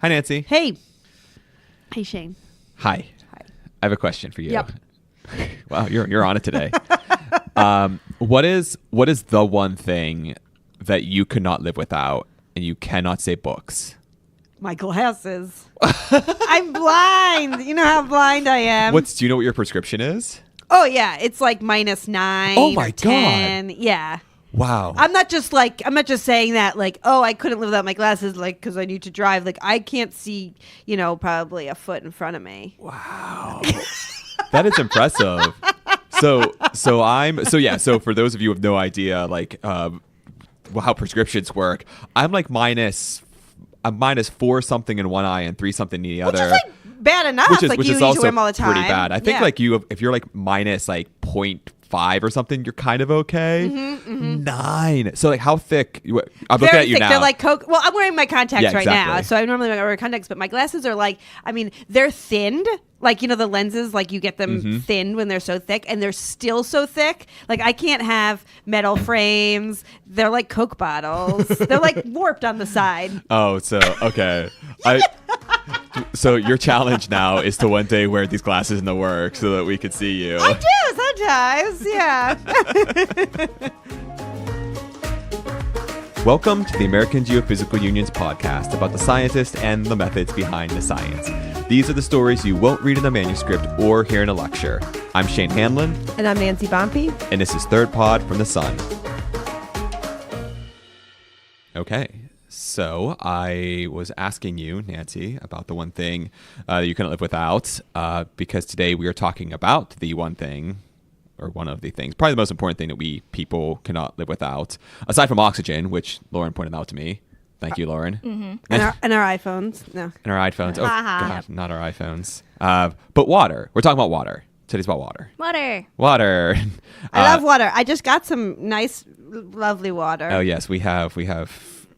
Hi, Nancy. Hey. Hey, Shane. Hi. Hi. I have a question for you. Yep. Wow, you're on it today. What is the one thing that you could not live without, and you cannot say books? My glasses. I'm blind. You know how blind I am. Do you know what your prescription is? Oh, yeah. It's like -9 Oh my or 10. God. Yeah. Wow. I'm not just saying that like, oh, I couldn't live without my glasses like because I need to drive. Like I can't see, probably a foot in front of me. Wow. That is impressive. So for those of you who have no idea like how prescriptions work, I'm like -4 something in one eye and 3 something in the other. Which is like bad enough. Which is you also wear them all the time. pretty bad. I think if you're like minus like 0.5 or something, you're kind of okay. 9. So like how thick? I'm looking at you thick. now. They're like Coke. Well, I'm wearing my contacts right now, exactly. so I normally wear contacts, but my glasses are like, they're thinned. Like, the lenses, like you get them thinned when they're so thick, and they're still so thick. Like I can't have metal frames. They're like Coke bottles. They're like warped on the side. Oh, so okay. So your challenge now is to one day wear these glasses in the work so that we could see you. I do sometimes, yeah. Welcome to the American Geophysical Union's podcast about the scientists and the methods behind the science. These are the stories you won't read in a manuscript or hear in a lecture. I'm Shane Hanlon. And I'm Nancy Bompey. And this is Third Pod from the Sun. Okay, so I was asking you, Nancy, about the one thing that you couldn't live without, because today we are talking about the one thing, or one of the things, probably the most important thing that we people cannot live without, aside from oxygen, which Lauren pointed out to me. Thank you, Lauren. Mm-hmm. And our iPhones. No. And our iPhones. Oh, God, not our iPhones. But water. We're talking about water. Today's about water. Water. I love water. I just got some nice, lovely water. Oh, yes. We have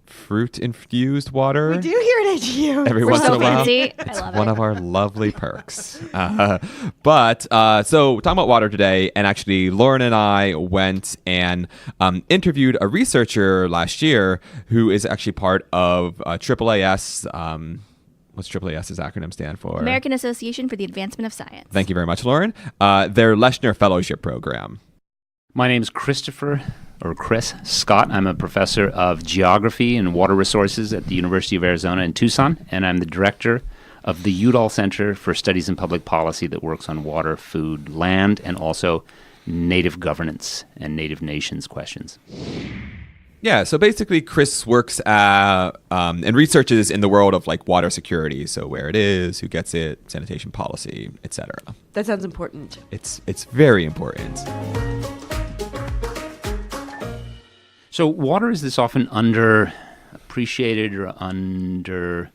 fruit-infused water. We do here at AGU. Every once in a while. It's one of our lovely perks. So talking about water today, and actually Lauren and I went and interviewed a researcher last year who is actually part of AAAS. What's AAAS's acronym stand for? American Association for the Advancement of Science. Thank you very much, Lauren. Their Leshner Fellowship Program. My name is Chris Scott. I'm a professor of geography and water resources at the University of Arizona in Tucson, and I'm the director of the Udall Center for Studies in Public Policy that works on water, food, land, and also native governance and native nations questions. Yeah, so basically Chris works and researches in the world of like water security, so where it is, who gets it, sanitation policy, etc. That sounds important. It's very important. So water is this often underappreciated or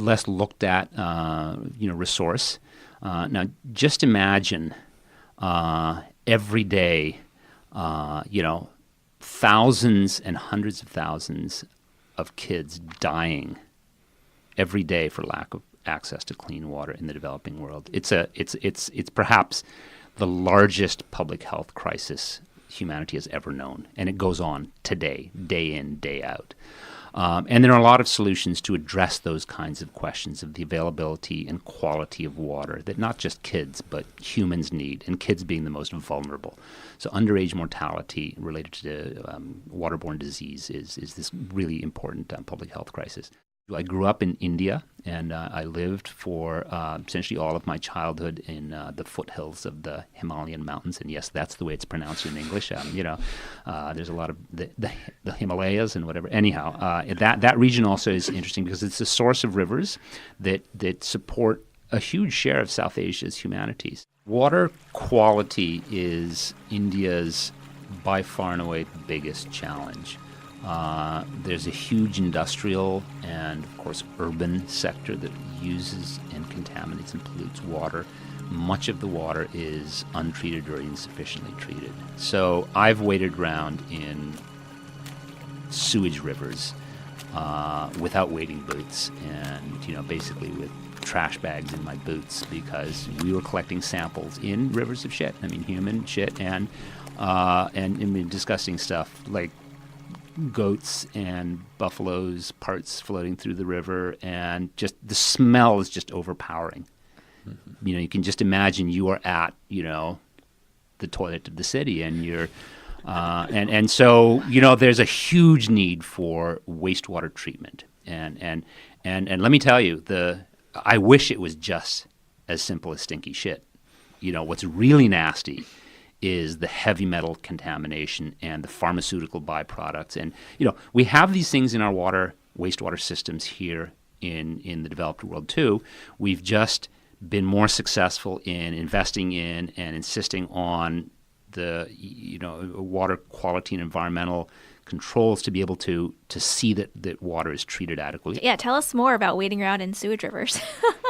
less looked at, resource. Now, just imagine every day, thousands and hundreds of thousands of kids dying every day for lack of access to clean water in the developing world. It's perhaps the largest public health crisis humanity has ever known, and it goes on today, day in, day out. And there are a lot of solutions to address those kinds of questions of the availability and quality of water that not just kids, but humans need, and kids being the most vulnerable. So underage mortality related to waterborne disease is this really important public health crisis. I grew up in India, and I lived for essentially all of my childhood in the foothills of the Himalayan mountains. And yes, that's the way it's pronounced in English. There's a lot of the Himalayas and whatever. Anyhow, that region also is interesting because it's a source of rivers that support a huge share of South Asia's humanities. Water quality is India's by far and away biggest challenge. There's a huge industrial and, of course, urban sector that uses and contaminates and pollutes water. Much of the water is untreated or insufficiently treated. So I've waded around in sewage rivers without wading boots and, basically with trash bags in my boots because we were collecting samples in rivers of shit. I mean, human shit and disgusting stuff like goats and buffaloes' parts floating through the river, and just the smell is just overpowering. You know, you can just imagine you are at, you know, the toilet of the city, and you're and so, you know, there's a huge need for wastewater treatment, and let me tell you, I wish it was just as simple as stinky shit. You know, what's really nasty is the heavy metal contamination and the pharmaceutical byproducts. And, you know, we have these things in our wastewater systems here in the developed world too. We've just been more successful in investing in and insisting on the, you know, water quality and environmental controls to be able to see that water is treated adequately. Yeah, tell us more about wading around in sewage rivers.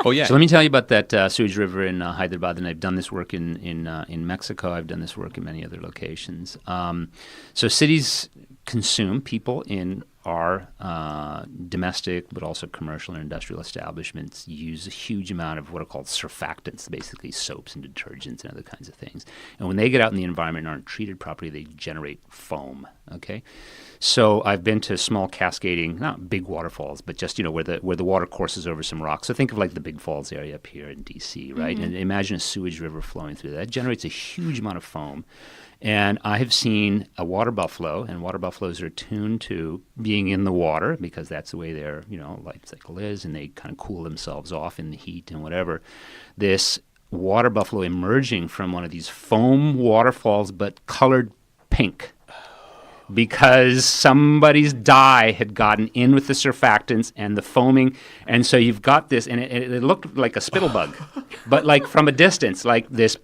Oh yeah. So let me tell you about that sewage river in Hyderabad, and I've done this work in Mexico. I've done this work in many other locations. So cities consume, people in our domestic but also commercial and industrial establishments use a huge amount of what are called surfactants, basically soaps and detergents and other kinds of things. And when they get out in the environment and aren't treated properly, they generate foam. Okay, so I've been to small cascading, not big waterfalls, but just, you know, where the water courses over some rocks. So think of like the Big Falls area up here in D.C., right? And imagine a sewage river flowing through that. It generates a huge amount of foam. And I have seen a water buffalo, and water buffaloes are attuned to being in the water because that's the way their, you know, life cycle is, and they kind of cool themselves off in the heat and whatever. This water buffalo emerging from one of these foam waterfalls, but colored pink, because somebody's dye had gotten in with the surfactants and the foaming, and so you've got this, and it looked like a spittlebug, but like from a distance, like this,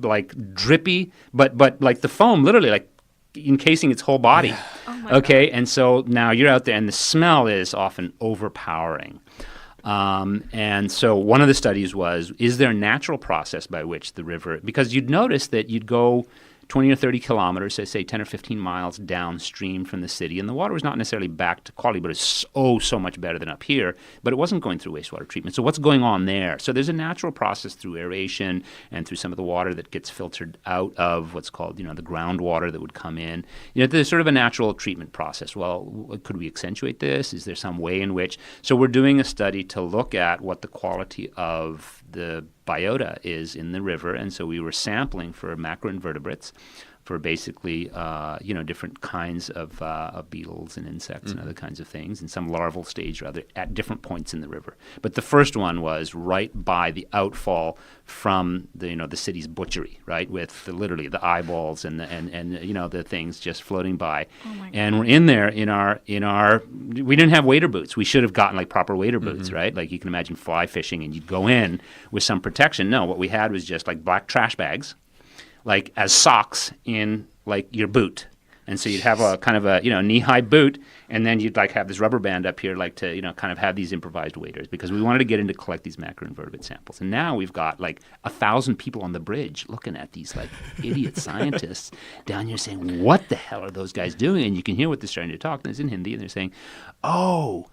like drippy, but like the foam literally like encasing its whole body. Okay, and so now you're out there, and the smell is often overpowering. And so one of the studies was, is there a natural process by which the river, because you'd notice that you'd go 20 or 30 kilometers, say 10 or 15 miles downstream from the city, and the water was not necessarily back to quality, but it's so much better than up here, but it wasn't going through wastewater treatment. So what's going on there? So there's a natural process through aeration and through some of the water that gets filtered out of what's called, you know, the groundwater that would come in. You know, there's sort of a natural treatment process. Well, could we accentuate this? Is there some way in which? So we're doing a study to look at what the quality of the biota is in the river, and so we were sampling for macroinvertebrates, for basically different kinds of beetles and insects and other kinds of things, and some larval stage rather at different points in the river. But the first one was right by the outfall from the city's butchery, right, with literally the eyeballs and the things just floating by. Oh my God. And we're in there in our we didn't have wader boots. We should have gotten like proper wader boots, right? Like you can imagine fly fishing and you'd go in with some protection. No, what we had was just like black trash bags, like as socks in like your boot. And so you'd have a kind of a, knee-high boot, and then you'd like have this rubber band up here like to, kind of have these improvised waders, because we wanted to get in to collect these macroinvertebrate samples. And now we've got like 1,000 people on the bridge looking at these like idiot scientists down here saying, what the hell are those guys doing? And you can hear what they're starting to talk, and it's in Hindi, and they're saying, oh,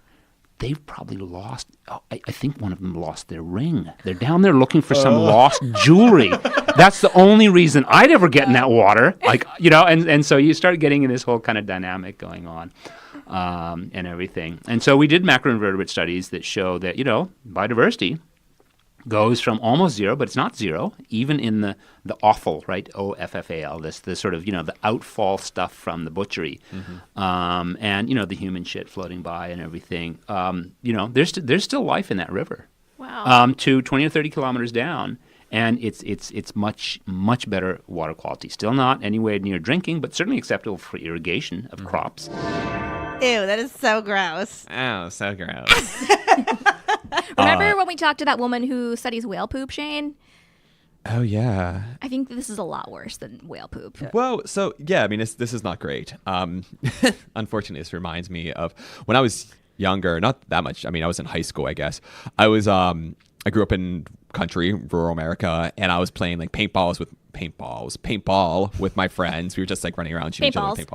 they've probably lost, I think one of them lost their ring. They're down there looking for some lost jewelry. That's the only reason I'd ever get in that water. Like, and so you start getting in this whole kind of dynamic going on and everything. And so we did macroinvertebrate studies that show that, biodiversity goes from almost zero, but it's not zero, even in the offal, right? OFFAL, the sort of, the outfall stuff from the butchery, and, the human shit floating by and everything. There's still life in that river. Wow. To 20 or 30 kilometers down, and it's much, much better water quality. Still not anywhere near drinking, but certainly acceptable for irrigation of crops. Ew, that is so gross. Oh, so gross. Remember when we talked to that woman who studies whale poop, Shane? Oh, yeah. I think this is a lot worse than whale poop. Well, so, yeah, I mean, this is not great. Unfortunately, this reminds me of when I was younger, not that much. I mean, I was in high school, I guess. I grew up in country, rural America, and I was playing like paintball with my friends. We were just like running around shooting each other with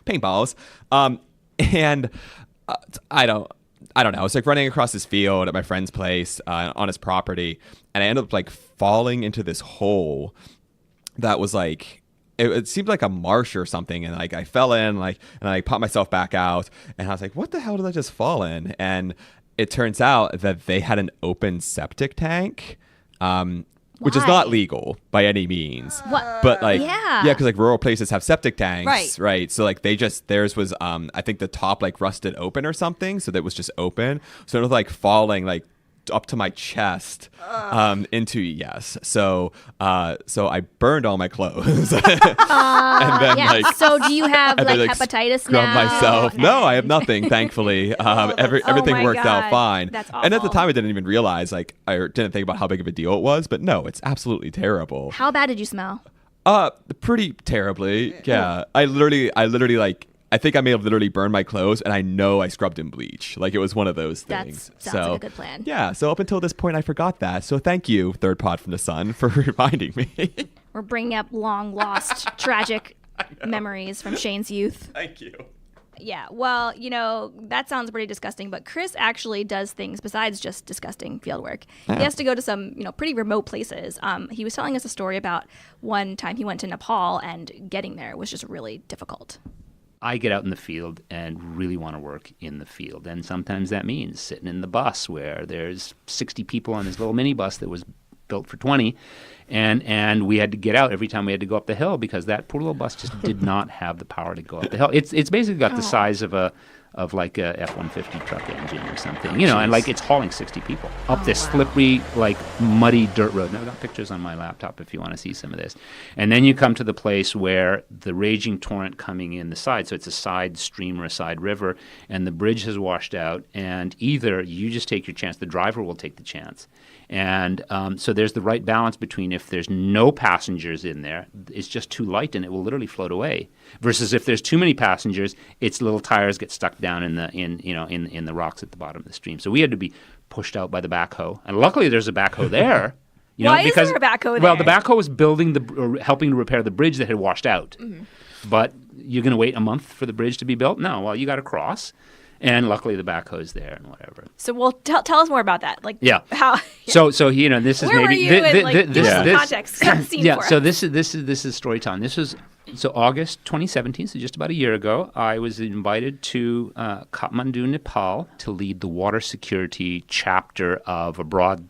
paintballs. And I don't know. I was like running across this field at my friend's place on his property, and I ended up like falling into this hole that was like, it seemed like a marsh or something, and like I fell in, like, and I popped myself back out, and I was like, what the hell did I just fall in? And it turns out that they had an open septic tank, which is Why? not legal by any means. What? But like, Yeah. because like rural places have septic tanks, Right. So like theirs was, I think the top like rusted open or something, so that was just open. So it was like falling like up to my chest, into yes. So I burned all my clothes, and then Yeah. like. So do you have And like then, hepatitis scrub now? myself. No, I have nothing, thankfully. Everything my worked out God. fine. That's And at the awful. time, I didn't even realize, like, I didn't think about how big of a deal it was. But no, it's absolutely terrible. How bad did you smell? Pretty terribly. Yeah, I literally, like, I think I may have literally burned my clothes, and I know I scrubbed in bleach. Like, it was one of those things. Sounds like a good plan. Yeah. So up until this point, I forgot that. So thank you, Third Pod from the Sun, for reminding me. We're bringing up long lost, tragic memories from Shane's youth. Thank you. Yeah, well, that sounds pretty disgusting, but Chris actually does things besides just disgusting field work. He has to go to some, pretty remote places. He was telling us a story about one time he went to Nepal and getting there was just really difficult. I get out in the field and really want to work in the field. And sometimes that means sitting in the bus where there's 60 people on this little minibus that was built for 20. And we had to get out every time we had to go up the hill because that poor little bus just did not have the power to go up the hill. It's basically got the size of like a F-150 truck engine or something, and like it's hauling 60 people up this slippery, like muddy dirt road. Now I've got pictures on my laptop if you want to see some of this. And then you come to the place where the raging torrent coming in the side, so it's a side stream or a side river, and the bridge has washed out, and either you just take your chance, the driver will take the chance. And so there's the right balance between if there's no passengers in there, it's just too light and it will literally float away. Versus if there's too many passengers, its little tires get stuck down in the rocks at the bottom of the stream. So we had to be pushed out by the backhoe, and luckily there's a backhoe there. Why is there a backhoe there? Well, the backhoe was helping to repair the bridge that had washed out. Mm-hmm. But you're going to wait a month for the bridge to be built? No. Well, you got to cross. And luckily the backhoe's there and whatever. So, well, tell us more about that. Like, yeah. How? Yeah. So this is where maybe were you? And this context. Set the scene for So us. this is story time. This was August 2017, so just about a year ago. I was invited to Katmandu, Nepal, to lead the water security chapter of a broad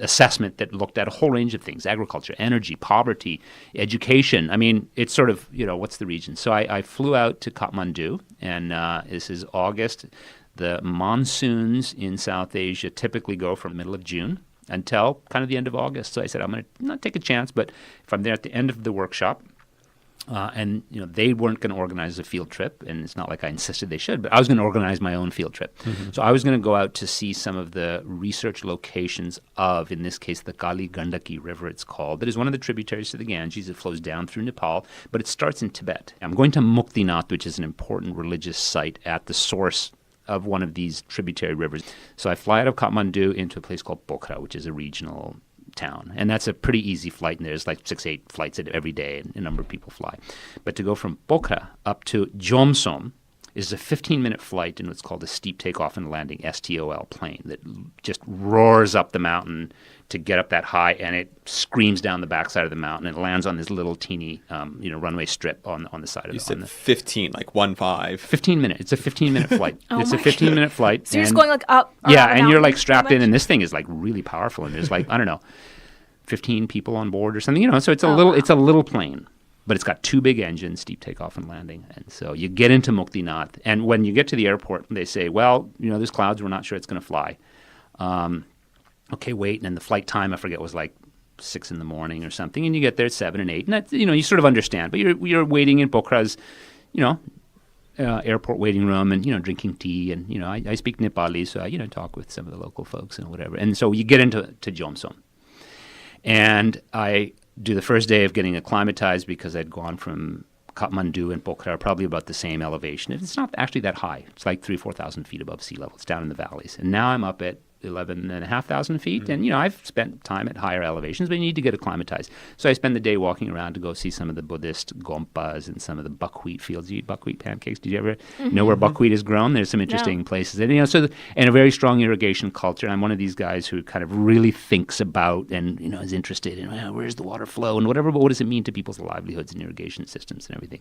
assessment that looked at a whole range of things: agriculture, energy, poverty, education. I mean, it's sort of, what's the region? So I flew out to Katmandu, and this is August. The monsoons in South Asia typically go from the middle of June until kind of the end of August. So I said, I'm going to not take a chance, but if I'm there at the end of the workshop, and they weren't going to organize a field trip, and it's not like I insisted they should, but I was going to organize my own field trip. Mm-hmm. So I was going to go out to see some of the research locations of, in this case, the Kali Gandaki River, it's called. That is one of the tributaries to the Ganges. It flows down through Nepal, but it starts in Tibet. I'm going to Muktinath, which is an important religious site at the source of one of these tributary rivers. So I fly out of Kathmandu into a place called Pokhara, which is a regional town, and that's a pretty easy flight, and there's like 6-8 flights every day, and a number of people fly. But to go from Pokhara up to Jomsom is a 15-minute flight in what's called a steep takeoff and landing, STOL plane, that just roars up the mountain to get up that high, and it screams down the backside of the mountain and lands on this little teeny runway strip on the side of you the. said 15, like 1-5. 15 minutes. It's a 15-minute flight. It's a my 15-minute flight. So you're just going like up. Yeah, around and the you're mountain, like strapped pretty in, much? and this thing is like really powerful, and there's like, I don't know, 15 people on board or something, so it's it's a little plane, but it's got 2 big engines, steep takeoff and landing. And so you get into Muktinath, and when you get to the airport, they say, well, there's clouds, we're not sure it's going to fly. Okay, wait, and then the flight time, I forget, was like 6 in the morning or something, and you get there at 7 and 8, and that, you sort of understand, but you're waiting in Pokhara's, airport waiting room, and drinking tea, and I speak Nepali, so I talk with some of the local folks and whatever, and so you get into Jomsom, and I do the first day of getting acclimatized because I'd gone from Kathmandu and Pokhara probably about the same elevation. It's not actually that high. It's like 3,000-4,000 feet above sea level. It's down in the valleys, and now I'm up at 11,500 feet. And, I've spent time at higher elevations, but you need to get acclimatized. So I spend the day walking around to go see some of the Buddhist gompas and some of the buckwheat fields. Do you eat buckwheat pancakes? Did you ever know where buckwheat is grown? There's some interesting places. And, and a very strong irrigation culture. I'm one of these guys who kind of really thinks about and, is interested in where's the water flow and whatever, but what does it mean to people's livelihoods and irrigation systems and everything.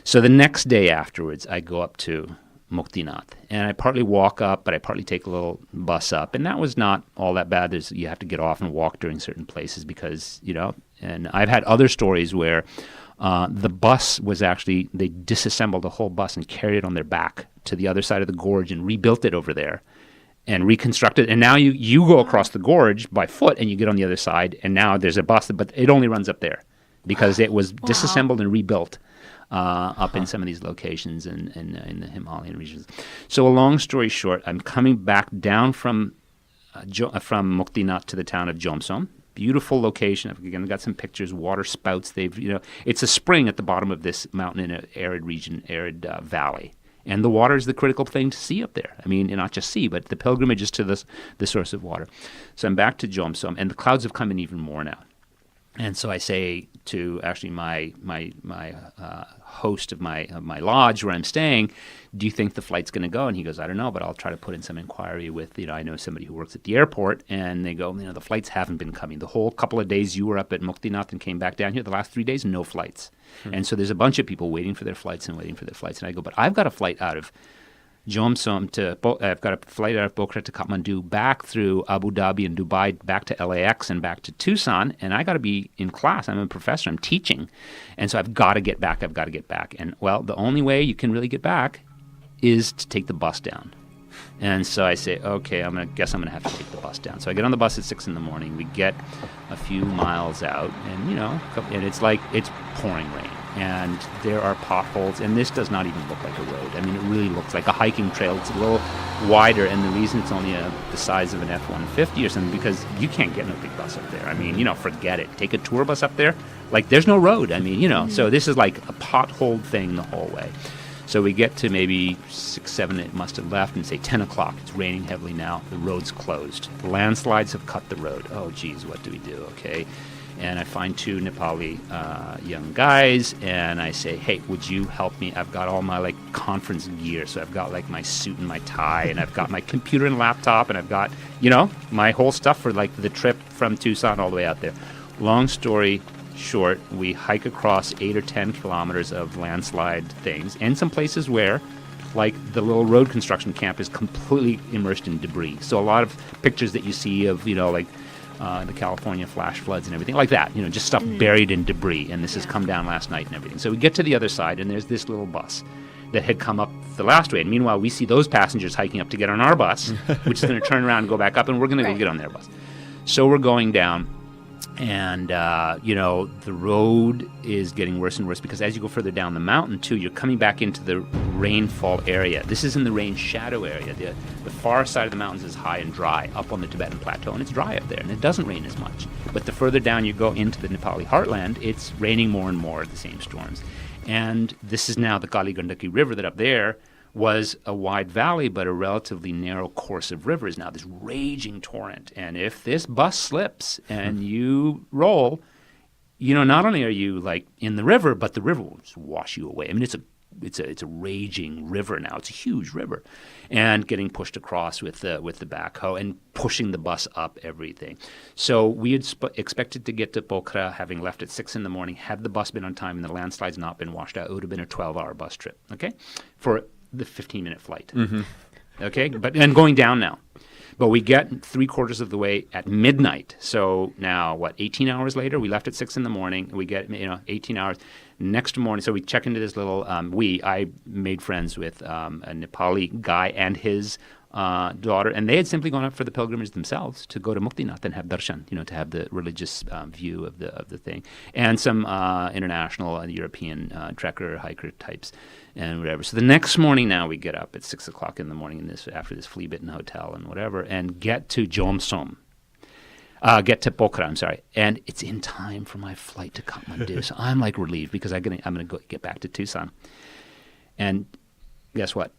So the next day afterwards, I go up to Muktinath, and I partly walk up, but I partly take a little bus up, and that was not all that bad. You have to get off and walk during certain places because, and I've had other stories where the bus was actually, they disassembled the whole bus and carried it on their back to the other side of the gorge and rebuilt it over there and reconstructed. And now you go across the gorge by foot and you get on the other side, and now there's a bus, but it only runs up there because it was disassembled and rebuilt. Up in some of these locations in the Himalayan regions. So a long story short, I'm coming back down from Muktinath to the town of Jomsom. Beautiful location. I've again got some pictures, water spouts. It's a spring at the bottom of this mountain in an arid region, valley. And the water is the critical thing to see up there. I mean, not just see, but the pilgrimage is to the source of water. So I'm back to Jomsom, and the clouds have come in even more now. And so I say to actually my host of my lodge where I'm staying, do you think the flight's going to go? And he goes, I don't know, but I'll try to put in some inquiry with, I know somebody who works at the airport, and they go, the flights haven't been coming. The whole couple of days you were up at Muktinath and came back down here, the last 3 days, no flights. And so there's a bunch of people waiting for their flights. And I go, but I've got a flight out of Jomsom I've got a flight out of Pokhara to Katmandu, back through Abu Dhabi and Dubai, back to LAX and back to Tucson, and I got to be in class. I'm a professor. I'm teaching, and so I've got to get back. And well, the only way you can really get back is to take the bus down. And so I say, okay, I'm gonna have to take the bus down. So I get on the bus at 6 a.m. We get a few miles out, and and it's pouring rain. And there are potholes, and this does not even look like a road. I mean, it really looks like a hiking trail. It's a little wider, and the reason it's only the size of an F-150 or something, because you can't get no big bus up there. I mean, forget it. Take a tour bus up there, there's no road. I mean, so this is like a potholed thing the whole way. So we get to maybe 6, 7, it must have left, and say 10 o'clock. It's raining heavily now. The road's closed. Landslides have cut the road. Oh, geez, what do we do? Okay. And I find 2 Nepali young guys, and I say, hey, would you help me? I've got all my conference gear. So I've got my suit and my tie, and I've got my computer and laptop, and I've got, my whole stuff for the trip from Tucson all the way out there. Long story short, we hike across 8 or 10 kilometers of landslide things, and some places where the little road construction camp is completely immersed in debris. So a lot of pictures that you see of, the California flash floods and everything like that, just stuff buried in debris. And this has come down last night and everything. So we get to the other side, and there's this little bus that had come up the last way. And meanwhile, we see those passengers hiking up to get on our bus, which is going to turn around and go back up, and we're going to go get on their bus. So we're going down, and, the road is getting worse and worse, because as you go further down the mountain, too, you're coming back into the rainfall area. This is in the rain shadow area. The far side of the mountains is high and dry up on the Tibetan Plateau, and it's dry up there, and it doesn't rain as much. But the further down you go into the Nepali heartland, it's raining more and more, the same storms. And this is now the Kali Gandaki River that up there was a wide valley, but a relatively narrow course of river is now this raging torrent. And if this bus slips and you roll, not only are you in the river, but the river will just wash you away. I mean, it's a raging river now. It's a huge river, and getting pushed across with the backhoe and pushing the bus up everything. So we had expected to get to Pokhara, having left at 6 a.m. Had the bus been on time and the landslides not been washed out, it would have been a 12-hour bus trip. Okay, for the 15-minute flight. Okay, and going down now. But we get 3/4 of the way at midnight. So now, 18 hours later? We left at 6 a.m. We get, 18 hours. Next morning, so we check into this little, I made friends with a Nepali guy and his daughter, and they had simply gone up for the pilgrimage themselves to go to Muktinath and have darshan, to have the religious view of the thing, and some international European trekker, hiker types, and whatever. So the next morning, now we get up at 6 o'clock in the morning after this flea-bitten hotel and whatever, and get to Jomsom. Get to Pokhara, I'm sorry, and it's in time for my flight to Katmandu. So I'm relieved, because I'm gonna go get back to Tucson. And guess what?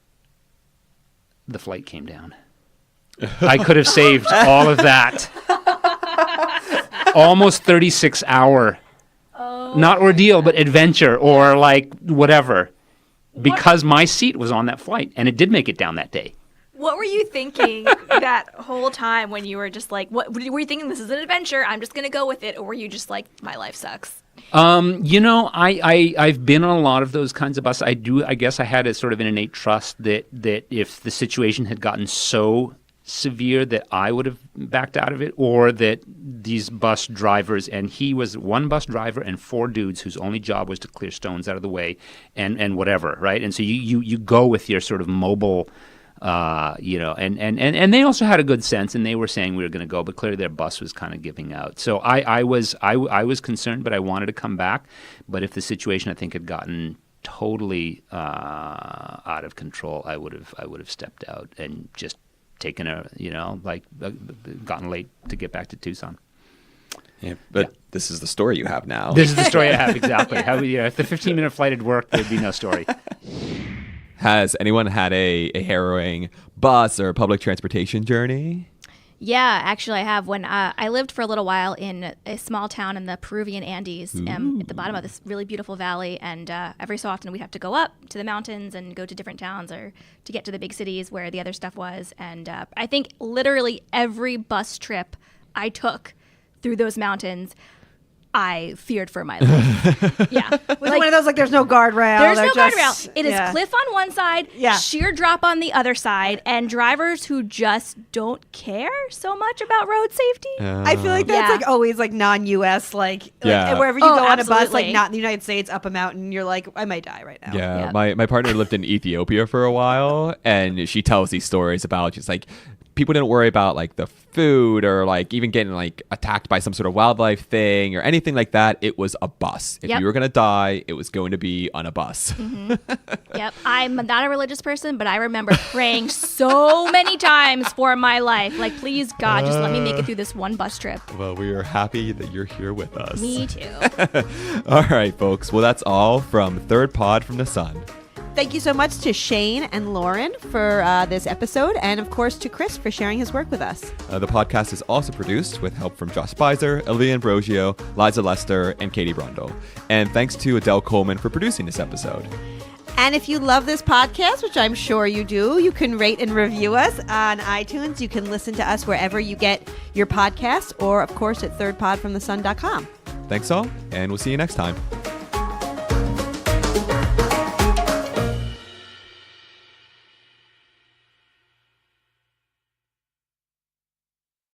The flight came down. I could have saved all of that. Almost 36-hour, not ordeal, but adventure or like whatever, because my seat was on that flight, and it did make it down that day. What were you thinking that whole time when you were just like, what were you thinking? This is an adventure. I'm just going to go with it. Or were you just like, my life sucks? I've been on a lot of those kinds of buses. I guess I had a sort of an innate trust that if the situation had gotten so severe that I would have backed out of it, or that these bus drivers, and he was one bus driver and 4 dudes whose only job was to clear stones out of the way and whatever, right? And so you go with your sort of mobile, and they also had a good sense, and they were saying we were going to go, but clearly their bus was kind of giving out. So I was concerned, but I wanted to come back. But if the situation, I think, had gotten totally out of control, I would have stepped out and just taken gotten late to get back to Tucson. Yeah, but this is the story you have now. This is the story I have, exactly. How, if the 15-minute flight had worked, there'd be no story. Has anyone had a harrowing bus or public transportation journey? Yeah, actually, I have. When I lived for a little while in a small town in the Peruvian Andes, at the bottom of this really beautiful valley, and every so often we'd have to go up to the mountains and go to different towns or to get to the big cities where the other stuff was. And I think literally every bus trip I took through those mountains, I feared for my life. Yeah. Was it one of those, like, there's no guardrail? There's no guardrail. It is cliff on one side, Yeah. sheer drop on the other side, and drivers who just don't care so much about road safety. I feel like that's Yeah. like always like non-US, like Yeah. wherever you Oh, go on a bus, absolutely. like not in the United States, up a mountain, you're like, I might die right now. Yeah, Yeah. my partner lived in Ethiopia for a while, and she tells these stories about just like people didn't worry about like the food or like even getting like attacked by some sort of wildlife thing or anything like that. It was a bus. If Yep. you were gonna die, it was going to be on a bus. Yep. I'm not a religious person, but I remember praying so many times for my life. Like, please, God, just let me make it through this one bus trip. Well, we are happy that you're here with us. Me too. All right, folks. Well, that's all from Third Pod from the Sun. Thank you so much to Shane and Lauren for this episode, and of course to Chris for sharing his work with us. The podcast is also produced with help from Josh Spicer, Olivia Ambrosio, Liza Lester, and Katie Brundle. And thanks to Adele Coleman for producing this episode. And if you love this podcast, which I'm sure you do, you can rate and review us on iTunes. You can listen to us wherever you get your podcasts, or of course at thirdpodfromthesun.com. Thanks all, and we'll see you next time.